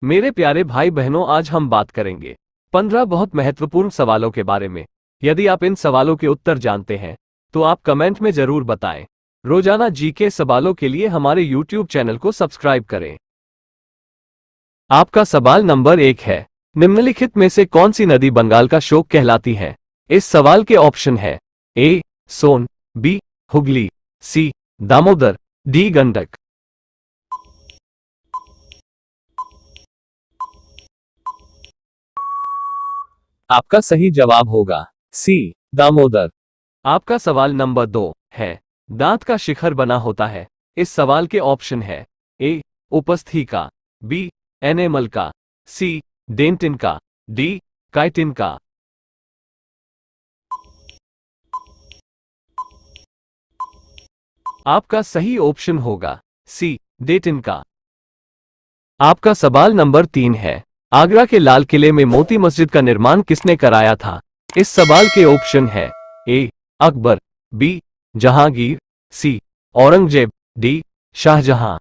मेरे प्यारे भाई बहनों, आज हम बात करेंगे 15 बहुत महत्वपूर्ण सवालों के बारे में। यदि आप इन सवालों के उत्तर जानते हैं तो आप कमेंट में जरूर बताएं। रोजाना जीके सवालों के लिए हमारे यूट्यूब चैनल को सब्सक्राइब करें। आपका सवाल नंबर 1 है, निम्नलिखित में से कौन सी नदी बंगाल का शोक कहलाती है? इस सवाल के ऑप्शन है ए सोन, बी हुगली, सी दामोदर, डी गंडक। आपका सही जवाब होगा सी दामोदर। आपका सवाल नंबर 2 है, दांत का शिखर बना होता है। इस सवाल के ऑप्शन है ए उपस्थिका, बी एनेमल का, सी डेंटिन का, डी काइटिन का। आपका सही ऑप्शन होगा सी डेंटिन का। आपका सवाल नंबर 3 है, आगरा के लाल किले में मोती मस्जिद का निर्माण किसने कराया था? इस सवाल के ऑप्शन है ए अकबर, बी जहांगीर, सी औरंगजेब, डी शाहजहां।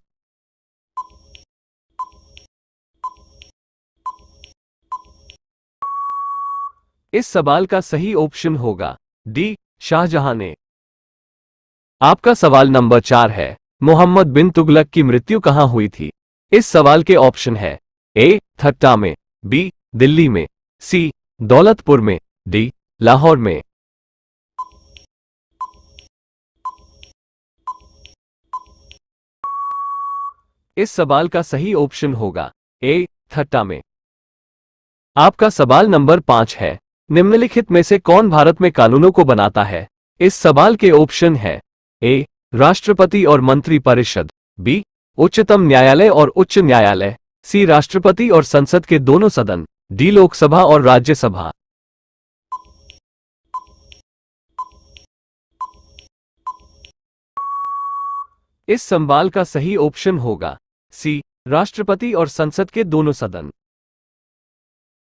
इस सवाल का सही ऑप्शन होगा डी शाहजहां ने। आपका सवाल नंबर 4 है, मोहम्मद बिन तुगलक की मृत्यु कहां हुई थी? इस सवाल के ऑप्शन है ए ठट्टा में, बी दिल्ली में, सी दौलतपुर में, डी लाहौर में। इस सवाल का सही ऑप्शन होगा ए ठट्टा में। आपका सवाल नंबर 5 है, निम्नलिखित में से कौन भारत में कानूनों को बनाता है? इस सवाल के ऑप्शन है ए राष्ट्रपति और मंत्री परिषद, बी उच्चतम न्यायालय और उच्च न्यायालय, सी राष्ट्रपति और संसद के दोनों सदन, डी लोकसभा और राज्यसभा। इस सवाल का सही ऑप्शन होगा सी राष्ट्रपति और संसद के दोनों सदन।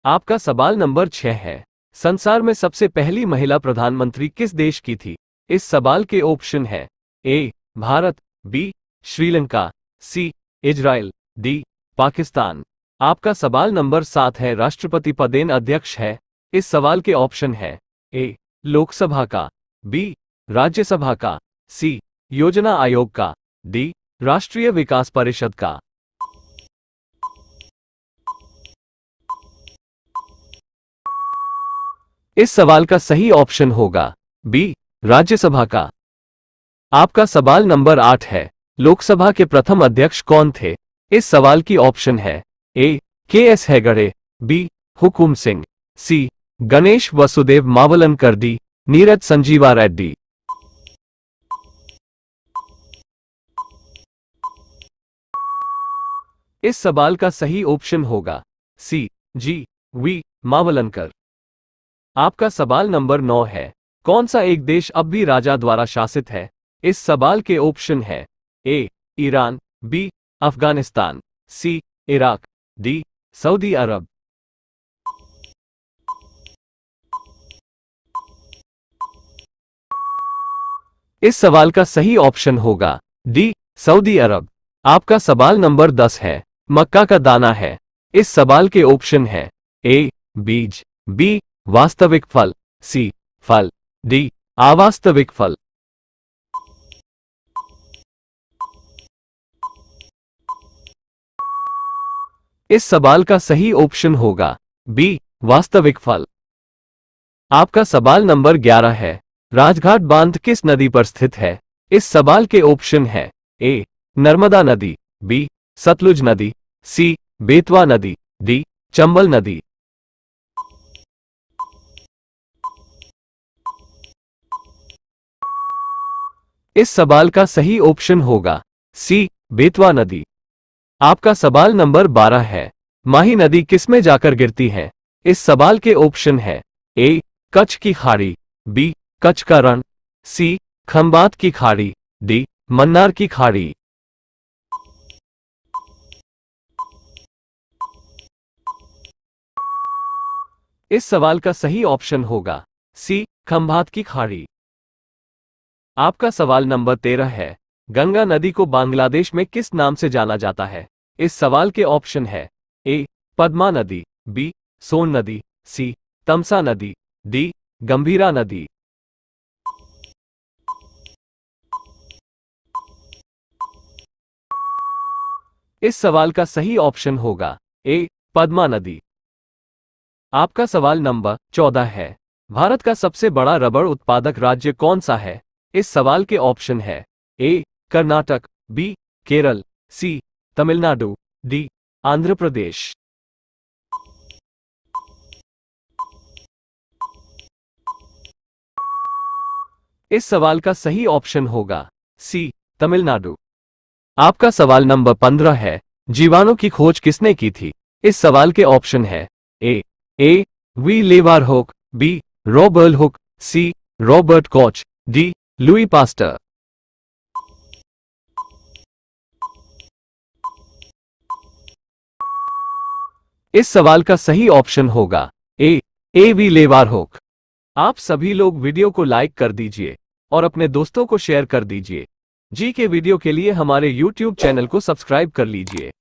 आपका सवाल नंबर 6 है, संसार में सबसे पहली महिला प्रधानमंत्री किस देश की थी? इस सवाल के ऑप्शन है A Bharat, B Sri Lanka, C Israel, D Pakistan. आपका सवाल नंबर 7 है, राष्ट्रपति पदेन अध्यक्ष है। इस सवाल के ऑप्शन है ए लोकसभा का, बी राज्यसभा का, सी योजना आयोग का, डी राष्ट्रीय विकास परिषद का। इस सवाल का सही ऑप्शन होगा बी राज्यसभा का। आपका सवाल नंबर 8 है, लोकसभा के प्रथम अध्यक्ष कौन थे? इस सवाल की ऑप्शन है ए के.एस. हेगड़े, बी हुकुम सिंह, सी गणेश वसुदेव मावलनकर, डी नीरज संजीवा रेड्डी। इस सवाल का सही ऑप्शन होगा सी जी वी मावलनकर। आपका सवाल नंबर 9 है, कौन सा एक देश अब भी राजा द्वारा शासित है? इस सवाल के ऑप्शन है ए ईरान, बी अफगानिस्तान, सी इराक, डी सऊदी अरब। इस सवाल का सही ऑप्शन होगा डी सऊदी अरब। आपका सवाल नंबर 10 है, मक्का का दाना है। इस सवाल के ऑप्शन है ए बीज, बी वास्तविक फल, सी फल, डी अवास्तविक फल। इस सवाल का सही ऑप्शन होगा बी वास्तविक फल। आपका सवाल नंबर 11 है, राजघाट बांध किस नदी पर स्थित है? इस सवाल के ऑप्शन है ए नर्मदा नदी, बी सतलुज नदी, सी बेतवा नदी, डी चंबल नदी। इस सवाल का सही ऑप्शन होगा सी बेतवा नदी। आपका सवाल नंबर 12 है, माही नदी किसमें जाकर गिरती है? इस सवाल के ऑप्शन है ए कच्छ की खाड़ी, बी कच्छ का रण, सी खंबात की खाड़ी, डी मन्नार की खाड़ी। इस सवाल का सही ऑप्शन होगा सी खंबात की खाड़ी। आपका सवाल नंबर 13 है, गंगा नदी को बांग्लादेश में किस नाम से जाना जाता है? इस सवाल के ऑप्शन है ए पद्मा नदी, बी सोन नदी, सी तमसा नदी, डी गंभीरा नदी। इस सवाल का सही ऑप्शन होगा ए पद्मा नदी। आपका सवाल नंबर 14 है। भारत का सबसे बड़ा रबड़ उत्पादक राज्य कौन सा है? इस सवाल के ऑप्शन है ए कर्नाटक, बी केरल, सी तमिलनाडु, डी आंध्र प्रदेश। इस सवाल का सही ऑप्शन होगा सी तमिलनाडु। आपका सवाल नंबर 15 है। जीवाणु की खोज किसने की थी? इस सवाल के ऑप्शन है A V Leeuwenhoek, B Robert Hooke, C Robert Koch, D Louis Pasteur. इस सवाल का सही ऑप्शन होगा ए वी लेवारहोक। आप सभी लोग वीडियो को लाइक कर दीजिए और अपने दोस्तों को शेयर कर दीजिए। जी के वीडियो के लिए हमारे YouTube चैनल को सब्सक्राइब कर लीजिए।